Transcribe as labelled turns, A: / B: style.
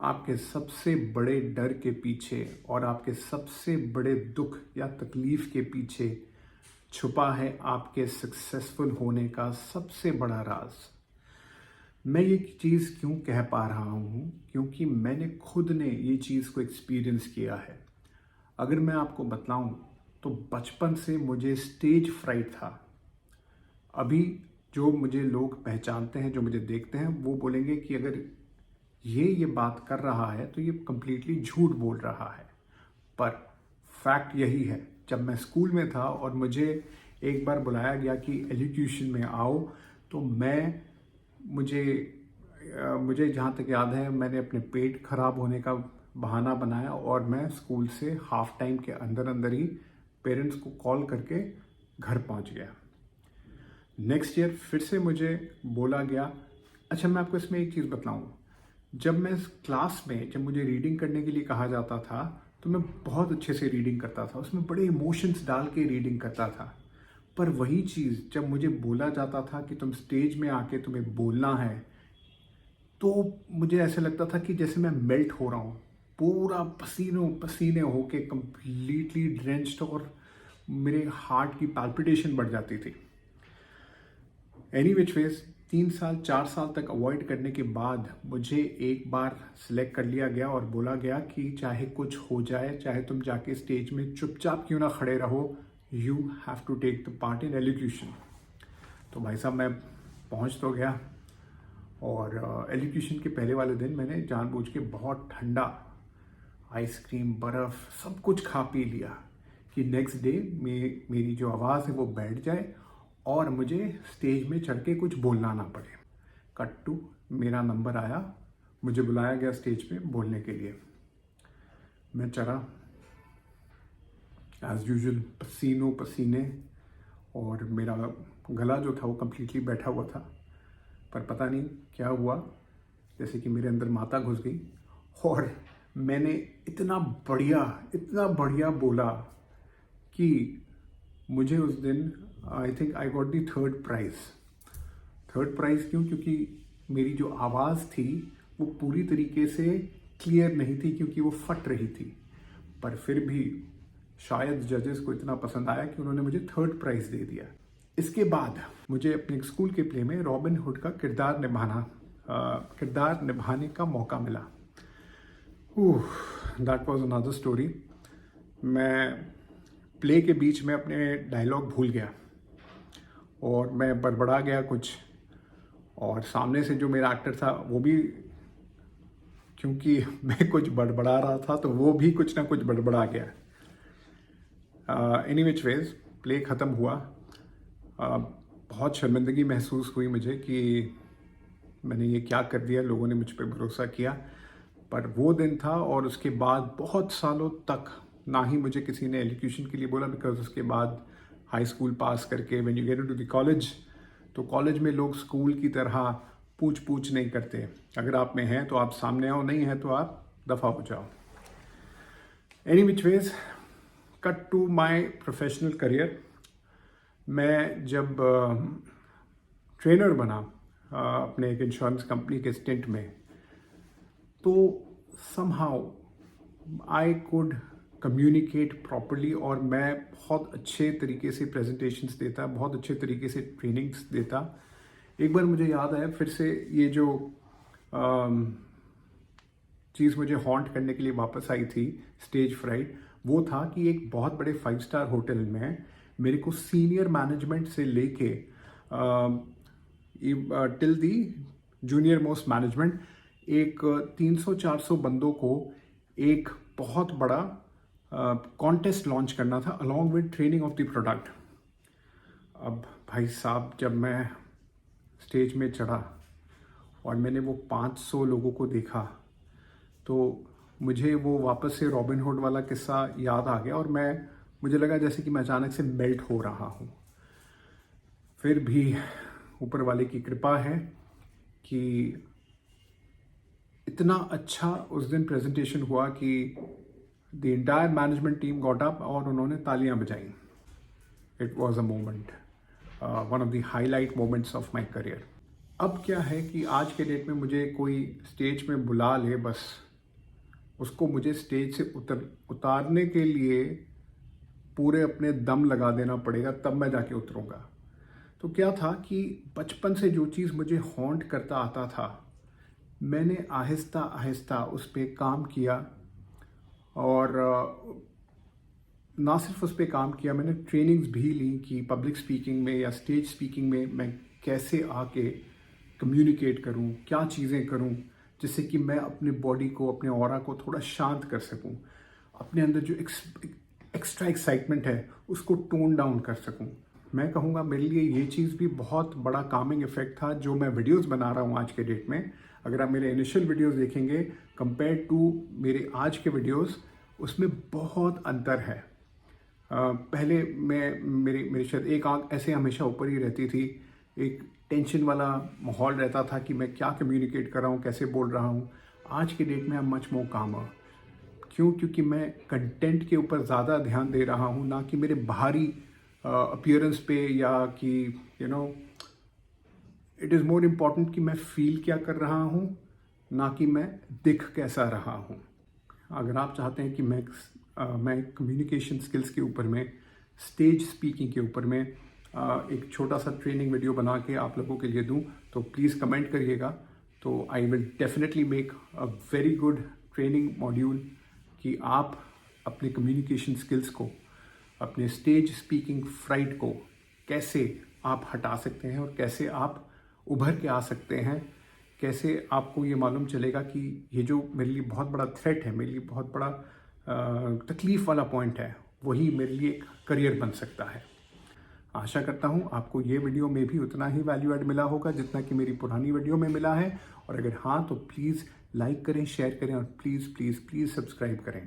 A: आपके सबसे बड़े डर के पीछे और आपके सबसे बड़े दुख या तकलीफ के पीछे छुपा है आपके सक्सेसफुल होने का सबसे बड़ा राज। मैं ये चीज़ क्यों कह पा रहा हूँ? क्योंकि मैंने खुद ने ये चीज़ को एक्सपीरियंस किया है। अगर मैं आपको बतलाऊँ तो बचपन से मुझे स्टेज फ्राइट था। अभी जो मुझे लोग पहचानते हैं, जो मुझे देखते हैं, वो बोलेंगे कि अगर ये बात कर रहा है तो ये कंप्लीटली झूठ बोल रहा है। पर फैक्ट यही है, जब मैं स्कूल में था और मुझे एक बार बुलाया गया कि एजुकेशन में आओ, तो मुझे जहाँ तक याद है, मैंने अपने पेट खराब होने का बहाना बनाया और मैं स्कूल से हाफ टाइम के अंदर अंदर ही पेरेंट्स को कॉल करके घर पहुँच गया। नेक्स्ट ईयर फिर से मुझे बोला गया। अच्छा, मैं आपको इसमें एक चीज़ बताऊँ, जब मैं क्लास में जब मुझे रीडिंग करने के लिए कहा जाता था तो मैं बहुत अच्छे से रीडिंग करता था, उसमें बड़े इमोशंस डाल के रीडिंग करता था। पर वही चीज़ जब मुझे बोला जाता था कि तुम स्टेज में आके तुम्हें बोलना है, तो मुझे ऐसे लगता था कि जैसे मैं मेल्ट हो रहा हूँ, पूरा पसीनों पसीने होके कंप्लीटली ड्रेंच्ड, और मेरे हार्ट की पैल्पिटेशन बढ़ जाती थी। एनी विच वेज 3 साल 4 साल तक अवॉइड करने के बाद मुझे एक बार सिलेक्ट कर लिया गया और बोला गया कि चाहे कुछ हो जाए, चाहे तुम जाके स्टेज में चुपचाप क्यों ना खड़े रहो, you have to take the part in elocution. तो भाई साहब, मैं पहुंच तो गया और एलोक्यूशन के पहले वाले दिन मैंने जानबूझ के बहुत ठंडा आइसक्रीम, बर्फ़, सब कुछ खा पी लिया कि नेक्स्ट डे मेरी जो आवाज़ है वो बैठ जाए और मुझे स्टेज में चढ़ के कुछ बोलना ना पड़े। कट टू, मेरा नंबर आया, मुझे बुलाया गया स्टेज पे बोलने के लिए। मैं चढ़ा एज यूजुअल, पसीनों पसीने, और मेरा गला जो था वो कम्प्लीटली बैठा हुआ था। पर पता नहीं क्या हुआ, जैसे कि मेरे अंदर माता घुस गई और मैंने इतना बढ़िया बोला कि मुझे उस दिन I think I got the third prize. क्यों? क्योंकि मेरी जो आवाज़ थी वो पूरी तरीके से क्लियर नहीं थी, क्योंकि वो फट रही थी। पर फिर भी शायद जजेस को इतना पसंद आया कि उन्होंने मुझे थर्ड प्राइज़ दे दिया। इसके बाद मुझे अपने स्कूल के प्ले में रॉबिन हुड का किरदार निभाने का मौका मिला। That was another story. मैं प्ले के बीच में अपने डायलॉग भूल गया और मैं बड़बड़ा गया कुछ, और सामने से जो मेरा एक्टर था वो भी, क्योंकि मैं कुछ बड़बड़ा रहा था तो वो भी कुछ ना कुछ बड़बड़ा गया। एनी विच वेज प्ले ख़त्म हुआ। बहुत शर्मिंदगी महसूस हुई मुझे कि मैंने ये क्या कर दिया, लोगों ने मुझ पर भरोसा किया। पर वो दिन था और उसके बाद बहुत सालों तक ना ही मुझे किसी ने एलोक्यूशन के लिए बोला, बिकॉज उसके बाद हाई स्कूल पास करके when you get into the college, तो कॉलेज में लोग स्कूल की तरह पूछ नहीं करते। अगर आप में हैं तो आप सामने आओ, नहीं है तो आप दफ़ा हो जाओ। Any which ways, cut to my professional career. मैं जब ट्रेनर बना अपने एक इंश्योरेंस कंपनी के स्टिंट में, तो somehow I could communicate properly और मैं बहुत अच्छे तरीके से प्रेजेंटेशंस देता, बहुत अच्छे तरीके से ट्रेनिंग्स देता। एक बार मुझे याद आया, फिर से ये जो चीज़ मुझे हॉन्ट करने के लिए वापस आई थी, स्टेज फ्राइट, वो था कि एक बहुत बड़े 5 स्टार होटल में मेरे को सीनियर मैनेजमेंट से लेके till the junior most management, एक 300-400 बंदों को एक बहुत बड़ा कॉन्टेस्ट लॉन्च करना था along with training of the product. अब भाई साहब, जब मैं स्टेज में चढ़ा और मैंने वो 500 लोगों को देखा, तो मुझे वो वापस से रॉबिन हुड वाला किस्सा याद आ गया और मुझे लगा जैसे कि मैं अचानक से मेल्ट हो रहा हूँ। फिर भी ऊपर वाले की कृपा है कि इतना अच्छा उस दिन प्रेजेंटेशन हुआ कि the entire management team got up और उन्होंने तालियां बजाई। It was a moment, one of the highlight moments of my career. अब क्या है कि आज के डेट में मुझे कोई स्टेज में बुला ले बस, उसको मुझे स्टेज से उतारने के लिए पूरे अपने दम लगा देना पड़ेगा, तब मैं जाके उतरूँगा। तो क्या था कि बचपन से जो चीज़ मुझे हॉन्ट करता आता था, मैंने आहिस्ता आहिस्ता उस पे काम किया। और ना सिर्फ उस पे काम किया, मैंने ट्रेनिंग्स भी ली कि पब्लिक स्पीकिंग में या स्टेज स्पीकिंग में मैं कैसे आके कम्युनिकेट करूं, क्या चीज़ें करूं जिससे कि मैं अपने बॉडी को, अपने ऑरा को थोड़ा शांत कर सकूं, अपने अंदर जो एक्स्ट्रा एक्साइटमेंट है उसको टोन डाउन कर सकूं। मैं कहूँगा मेरे लिए ये चीज़ भी बहुत बड़ा कामिंग इफेक्ट था जो मैं वीडियोस बना रहा हूँ आज के डेट में। अगर आप मेरे इनिशियल वीडियोस देखेंगे कंपेयर टू मेरे आज के वीडियोस, उसमें बहुत अंतर है। पहले मेरी शायद एक आंख ऐसे हमेशा ऊपर ही रहती थी, एक टेंशन वाला माहौल रहता था कि मैं क्या कम्युनिकेट कर रहा हूँ, कैसे बोल रहा हूँ। आज के डेट में आई एम मच मोर कामर। क्यों? क्योंकि मैं कंटेंट के ऊपर ज़्यादा ध्यान दे रहा हूँ, ना कि मेरे बाहरी अपीयरेंस पे, या कि इट इज़ मोर इम्पॉर्टेंट कि मैं फील क्या कर रहा हूँ, ना कि मैं दिख कैसा रहा हूँ। अगर आप चाहते हैं कि मैं कम्युनिकेशन स्किल्स के ऊपर में, स्टेज स्पीकिंग के ऊपर में एक छोटा सा ट्रेनिंग वीडियो बना के आप लोगों के लिए दूं, तो प्लीज़ कमेंट करिएगा। तो I will definitely make a very good training module कि आप अपने कम्युनिकेशन स्किल्स को, अपने स्टेज स्पीकिंग फ्राइट को कैसे आप हटा सकते हैं और कैसे आप उभर के आ सकते हैं। कैसे आपको ये मालूम चलेगा कि ये जो मेरे लिए बहुत बड़ा थ्रेट है, मेरे लिए बहुत बड़ा तकलीफ़ वाला पॉइंट है, वही मेरे लिए एक करियर बन सकता है। आशा करता हूँ आपको ये वीडियो में भी उतना ही वैल्यू एड मिला होगा जितना कि मेरी पुरानी वीडियो में मिला है। और अगर हाँ, तो प्लीज़ लाइक करें, शेयर करें और प्लीज़ प्लीज़ प्लीज़ सब्सक्राइब करें।